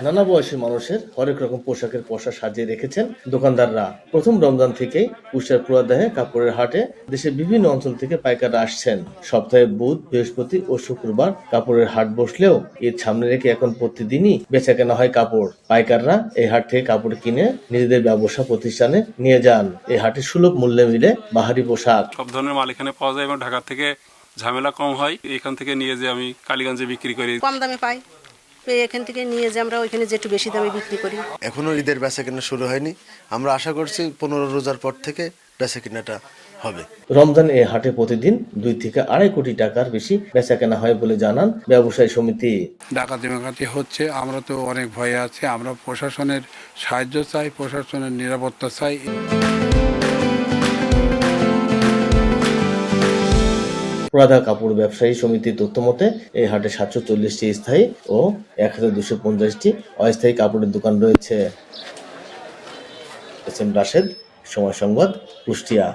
নানা বয়সের মানুষের হরেক রকম পোশাকের পসরা সাজিয়ে রেখেছেন দোকানদাররা। প্রথম রমজান থেকেই কুষ্টিয়ার পুরাদহে কাপড়ের হাটে দেশের বিভিন্ন অঞ্চল থেকে পাইকাররা আসছেন। সপ্তাহে বুধ, বৃহস্পতি ও শুক্রবার কাপড়ের হাট বসলেও ঈদ সামনে রেখে এখন প্রতিদিনই বেচাকেনা হয় কাপড়। পাইকাররা এই হাট থেকে কাপড় কিনে নিজেদের ব্যবসা প্রতিষ্ঠানে নিয়ে যান। এই হাটে সুলভ মূল্যে মিলে বাহারি পোশাক। সব ধরনের মাল এখানে পাওয়া যায় এবং ঢাকা থেকে ঝামেলা কম হয়। এখান থেকে নিয়ে যে আমি কালীগঞ্জে বিক্রি করি, কম দামে পাই। এখান থেকে নিয়ে যে আমরা ওইখানে যে একটু বেশি দামে বিক্রি করি। এখনো ঈদের বেচাকেনা শুরু হয়নি, আমরা আশা করছি 15 রোজার পর থেকে বেচাকেনাটা হবে। রমজান এই হাটে প্রতিদিন 2 থেকে 2.5 কোটি টাকার বেশি বেচাকেনা হয় বলে জানান ব্যবসায়ী সমিতি। ডাকাতি হচ্ছে, আমরা তো অনেক ভয়ে আছি। আমরা প্রশাসনের সাহায্য চাই, প্রশাসনের নিরাপত্তা চাই। পুরাদা কাপড় ব্যবসায়ী সমিতির তথ্য মতে এই হাটে 740টি স্থায়ী ও 1250টি অস্থায়ী কাপড়ের দোকান রয়েছে। এস এম রাশেদ, সময় সংবাদ, কুষ্টিয়া।